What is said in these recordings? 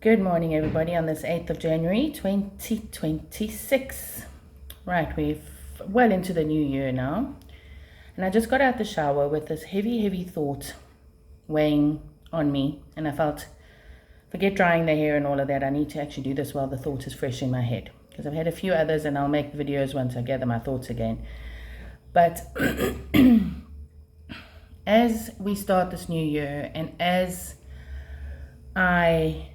Good morning, everybody, on this 8th of January 2026. Right, we're well into the new year now. And I just got out the shower with this heavy thought weighing on me. And I felt, forget drying the hair and all of that, I need to actually do this while the thought is fresh in my head. Because I've had a few others and I'll make videos once I gather my thoughts again. But as we start this new year and as I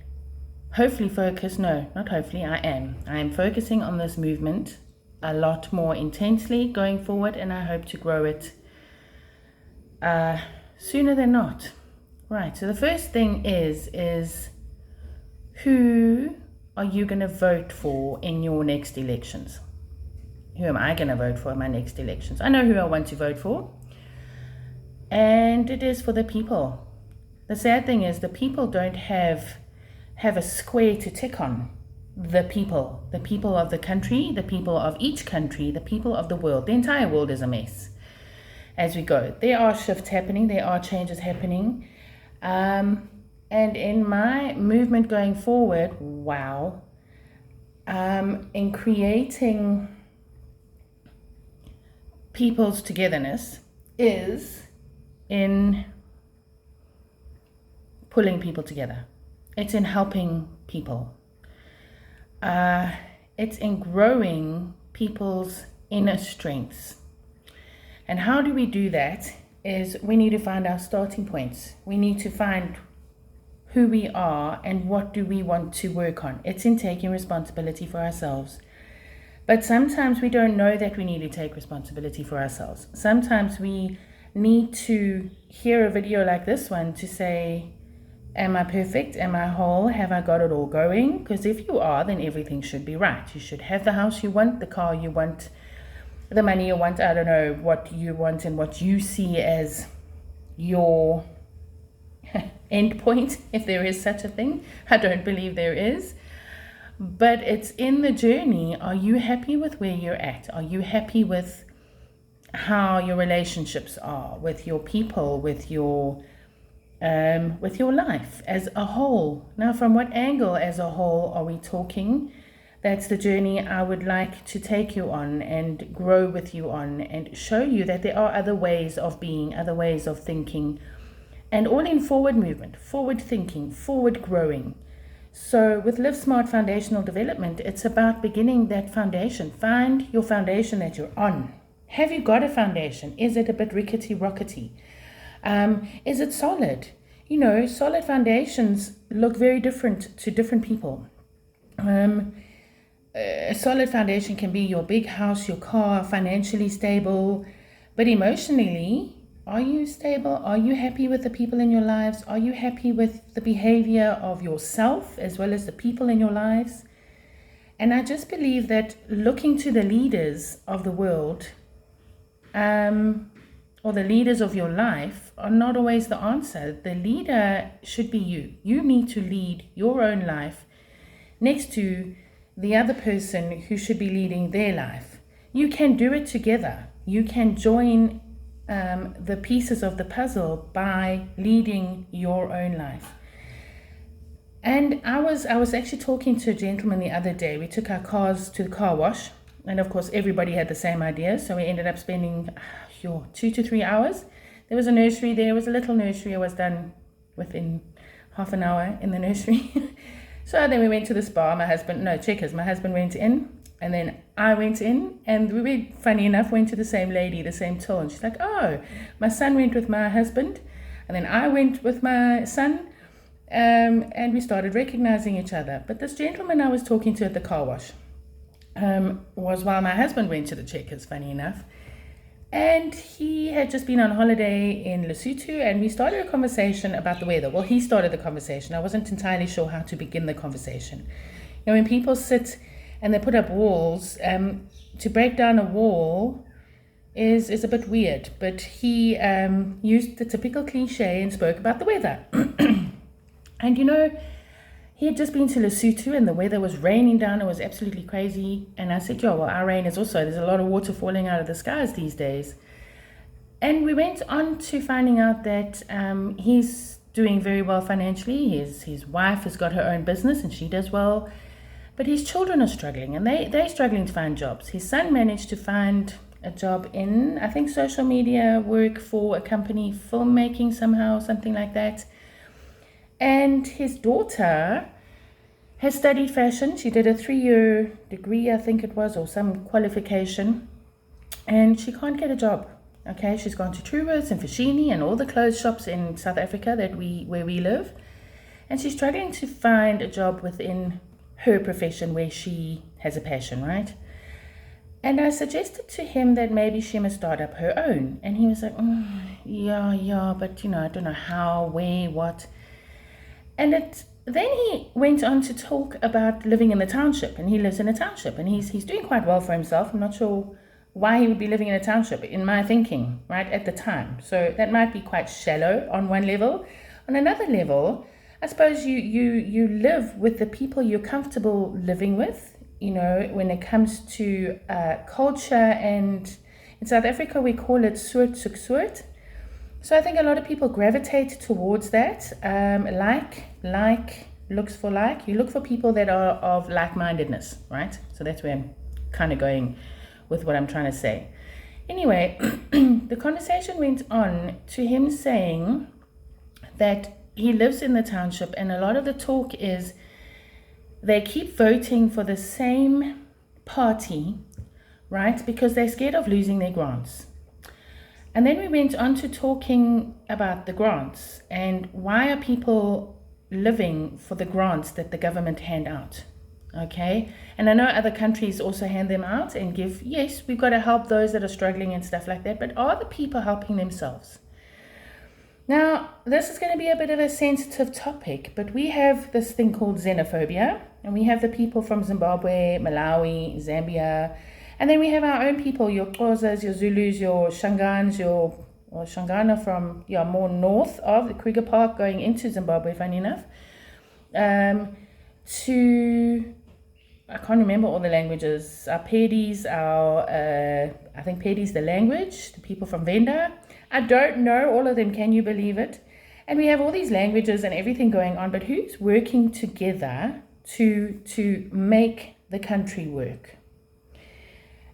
hopefully focus, no, not hopefully, I am focusing on this movement a lot more intensely going forward, and I hope to grow it sooner than not. Right, so the first thing is who are you going to vote for in your next elections? Who am I going to vote for in my next elections? I know who I want to vote for, and it is for the people. The sad thing is the people don't have a square to tick on. The people of the country, the people of each country, the people of the world. The entire world is a mess as we go. There are shifts happening, there are changes happening. And in my movement going forward, in creating people's togetherness is in pulling people together. It's in helping people. It's in growing people's inner strengths. And how do we do that is we need to find our starting points. We need to find who we are and what do we want to work on. It's in taking responsibility for ourselves. But sometimes we don't know that we need to take responsibility for ourselves. Sometimes we need to hear a video like this one to say, am I perfect? Am I whole? Have I got it all going? Because if you are, then everything should be right. You should have the house you want, the car you want, the money you want. I don't know what you want and what you see as your end point, if there is such a thing. I don't believe there is. But it's in the journey. Are you happy with where you're at? Are you happy with how your relationships are, with your people, with your life as a whole? Now, from what angle as a whole are we talking? That's the journey I would like to take you on and grow with you on and show you that there are other ways of being, other ways of thinking, and all in forward movement, forward thinking, forward growing. So with Live Smart Foundational Development, it's about beginning that foundation. Find your foundation that you're on. Have you got a foundation? Is it a bit rickety-rockety? Is it solid? You know, solid foundations look very different to different people. A solid foundation can be your big house, your car, financially stable, but emotionally, are you stable? Are you happy with the people in your lives? Are you happy with the behavior of yourself as well as the people in your lives? And I just believe that looking to the leaders of the world, or the leaders of your life, are not always the answer. The leader should be you. You need to lead your own life next to the other person who should be leading their life. You can do it together. You can join the pieces of the puzzle by leading your own life. And I was actually talking to a gentleman the other day. We took our cars to the car wash, and of course everybody had the same idea, so we ended up spending 2 to 3 hours. There was a nursery there, was a little nursery. I was done within half an hour in the nursery. So then we went to the spa. My husband went in, and then I went in, and we, funny enough, went to the same lady, the same till, and she's like, oh, my son went with my husband, and then I went with my son, and we started recognizing each other. But this gentleman I was talking to at the car wash was while my husband went to the Checkers, funny enough. And he had just been on holiday in Lesotho, and we started a conversation about the weather. Well, he started the conversation. I wasn't entirely sure how to begin the conversation. You know, when people sit and they put up walls, to break down a wall is a bit weird. But he used the typical cliche and spoke about the weather. And you know, he had just been to Lesotho and the weather was raining down. It was absolutely crazy. And I said, well, our rain is also, there's a lot of water falling out of the skies these days. And we went on to finding out that he's doing very well financially. His wife has got her own business and she does well. But his children are struggling, and they're struggling to find jobs. His son managed to find a job in, I think, social media work for a company, filmmaking somehow, something like that. And his daughter has studied fashion. She did a 3-year degree, I think it was, or some qualification. And she can't get a job. Okay, she's gone to Truworths and Fashini and all the clothes shops in South Africa where we live. And she's struggling to find a job within her profession where she has a passion, right? And I suggested to him that maybe she must start up her own. And he was like, yeah, but I don't know how, where, what. And then he went on to talk about living in the township, and he lives in a township, and he's doing quite well for himself. I'm not sure why he would be living in a township, in my thinking, right, at the time. So that might be quite shallow on one level. On another level, I suppose you live with the people you're comfortable living with, when it comes to culture. And in South Africa, we call it soort soek soort. So I think a lot of people gravitate towards that. Like looks for like. You look for people that are of like-mindedness, right? So that's where I'm kind of going with what I'm trying to say. Anyway, the conversation went on to him saying that he lives in the township, and a lot of the talk is they keep voting for the same party, right? Because they're scared of losing their grants. And then we went on to talking about the grants and why are people living for the grants that the government hand out, okay? And I know other countries also hand them out and give, yes, we've got to help those that are struggling and stuff like that, but are the people helping themselves? Now, this is going to be a bit of a sensitive topic, but we have this thing called xenophobia, and we have the people from Zimbabwe, Malawi, Zambia, and then we have our own people, your Xhosas, your Zulus, your Shangans, your Shangana from more north of the Kruger Park going into Zimbabwe, funny enough, to, I can't remember all the languages, our Pedis, I think Pedi's the language, the people from Venda. I don't know all of them, can you believe it? And we have all these languages and everything going on, but who's working together to make the country work?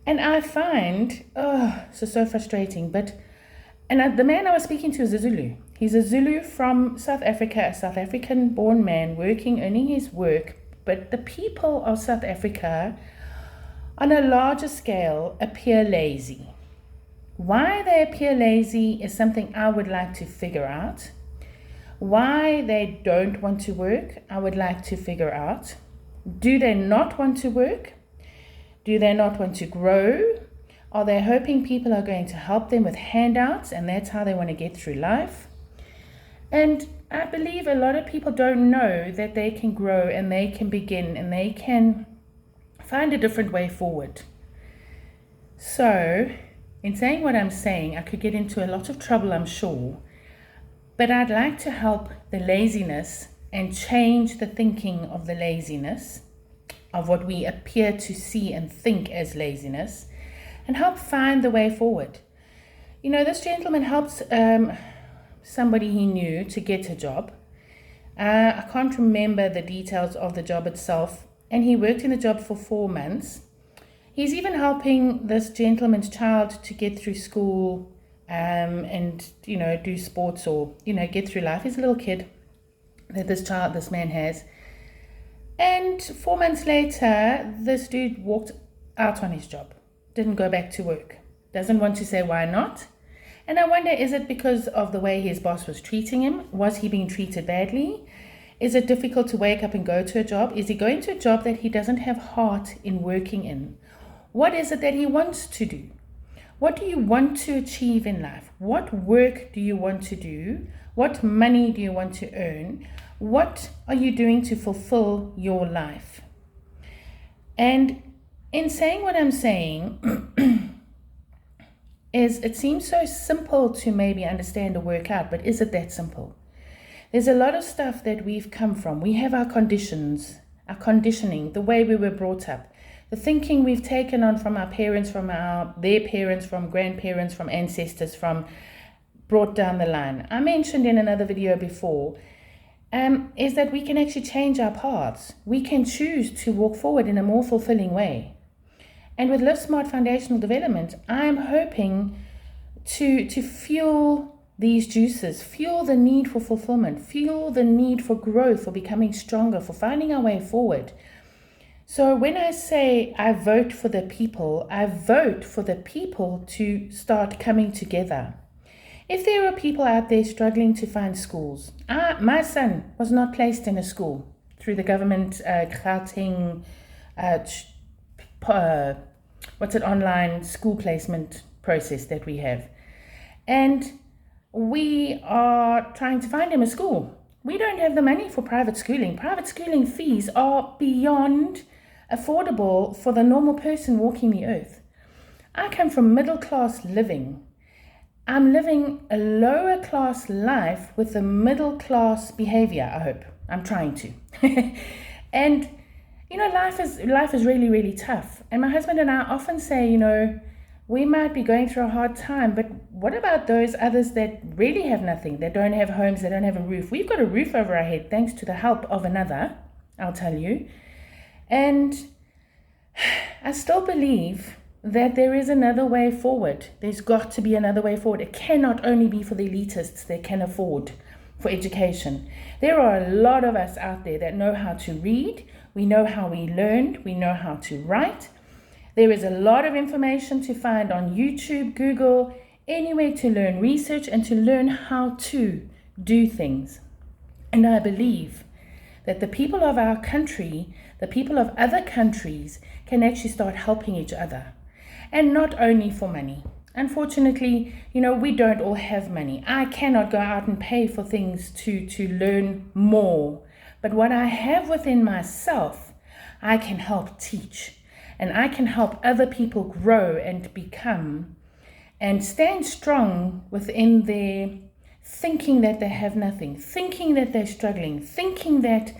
And I find, so frustrating. And the man I was speaking to is a Zulu. He's a Zulu from South Africa, a South African-born man working, earning his work. But the people of South Africa, on a larger scale, appear lazy. Why they appear lazy is something I would like to figure out. Why they don't want to work, I would like to figure out. Do they not want to work? Do they not want to grow? Are they hoping people are going to help them with handouts and that's how they want to get through life? And I believe a lot of people don't know that they can grow and they can begin and they can find a different way forward. So, in saying what I'm saying, I could get into a lot of trouble, I'm sure. But I'd like to help the laziness and change the thinking of the laziness, of what we appear to see and think as laziness, and help find the way forward. This gentleman helped somebody he knew to get a job. I can't remember the details of the job itself, and he worked in the job for 4 months. He's even helping this gentleman's child to get through school and, do sports or, get through life. He's a little kid that this man has. And 4 months later, this dude walked out on his job, didn't go back to work, doesn't want to say why not. And I wonder, is it because of the way his boss was treating him? Was he being treated badly? Is it difficult to wake up and go to a job? Is he going to a job that he doesn't have heart in working in? What is it that he wants to do? What do you want to achieve in life? What work do you want to do? What money do you want to earn? What are you doing to fulfill your life? And in saying what I'm saying, it seems so simple to maybe understand or work out, but is it that simple? There's a lot of stuff that we've come from. We have our conditions, our conditioning, the way we were brought up, the thinking we've taken on from our parents, from their parents, from grandparents, from ancestors, from brought down the line. I mentioned in another video before, is that we can actually change our paths. We can choose to walk forward in a more fulfilling way. And with Live Smart Foundational Development, I'm hoping to fuel these juices, fuel the need for fulfillment, fuel the need for growth, for becoming stronger, for finding our way forward. So when I say I vote for the people, I vote for the people to start coming together. If there are people out there struggling to find schools, my son was not placed in a school through the government Gauteng, online school placement process that we have. And we are trying to find him a school. We don't have the money for private schooling. Private schooling fees are beyond affordable for the normal person walking the earth. I come from middle class living. I'm living a lower class life with a middle class behavior, I hope. I'm trying to. And, life is really, really tough. And my husband and I often say, we might be going through a hard time, but what about those others that really have nothing, that don't have homes, that don't have a roof? We've got a roof over our head thanks to the help of another, I'll tell you. And I still believe that there is another way forward. There's got to be another way forward. It cannot only be for the elitists that can afford for education. There are a lot of us out there that know how to read. We know how we learned. We know how to write. There is a lot of information to find on YouTube, Google, anywhere to learn research and to learn how to do things. And I believe that the people of our country, the people of other countries, can actually start helping each other. And not only for money. Unfortunately, we don't all have money. I cannot go out and pay for things to learn more. But what I have within myself, I can help teach. And I can help other people grow and become and stand strong within their thinking that they have nothing, thinking that they're struggling, thinking that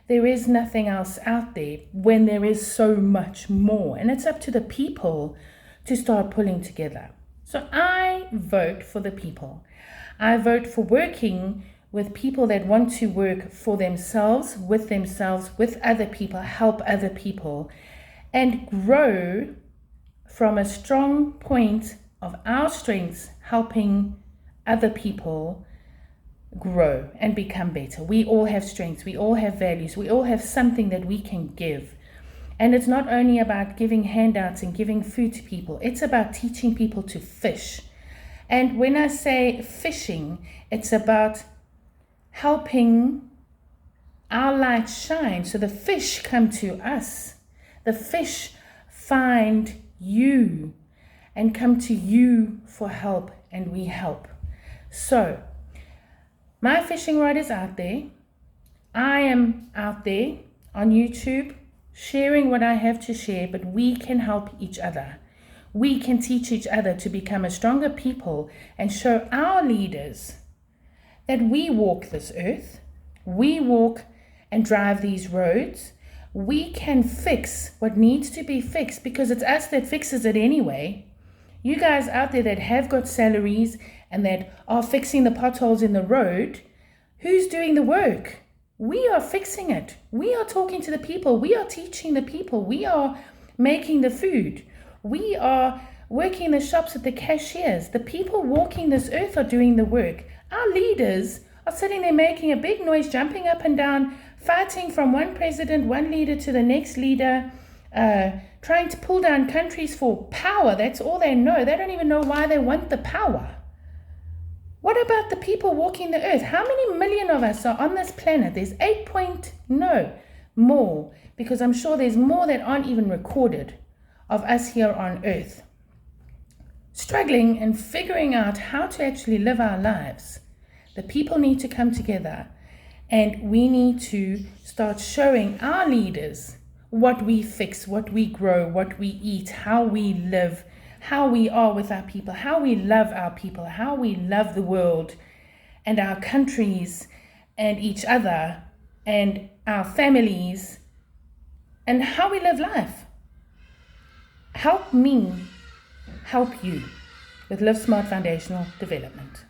there is nothing else out there when there is so much more. And it's up to the people to start pulling together. So I vote for the people. I vote for working with people that want to work for themselves, with other people, help other people, and grow from a strong point of our strengths, helping other people grow and become better. We all have strengths, we all have values, we all have something that we can give. And it's not only about giving handouts and giving food to people, it's about teaching people to fish. And when I say fishing, it's about helping our light shine so the fish come to us. The fish find you and come to you for help, and we help. So, my fishing rod is out there. I am out there on YouTube sharing what I have to share, but we can help each other. We can teach each other to become a stronger people and show our leaders that we walk this earth. We walk and drive these roads. We can fix what needs to be fixed because it's us that fixes it anyway. You guys out there that have got salaries and that are fixing the potholes in the road, who's doing the work? We are fixing it. We are talking to the people. We are teaching the people. We are making the food. We are working in the shops at the cashiers. The people walking this earth are doing the work. Our leaders are sitting there making a big noise, jumping up and down, fighting from one president, one leader to the next leader, trying to pull down countries for power. That's all they know. They don't even know why they want the power. What about the people walking the earth? How many million of us are on this planet? There's more, because I'm sure there's more that aren't even recorded of us here on earth, struggling and figuring out how to actually live our lives. The people need to come together, and we need to start showing our leaders what we fix, what we grow, what we eat, how we live, how we are with our people, how we love our people, how we love the world and our countries and each other and our families, and how we live life. Help me help you with Live Smart Foundational Development.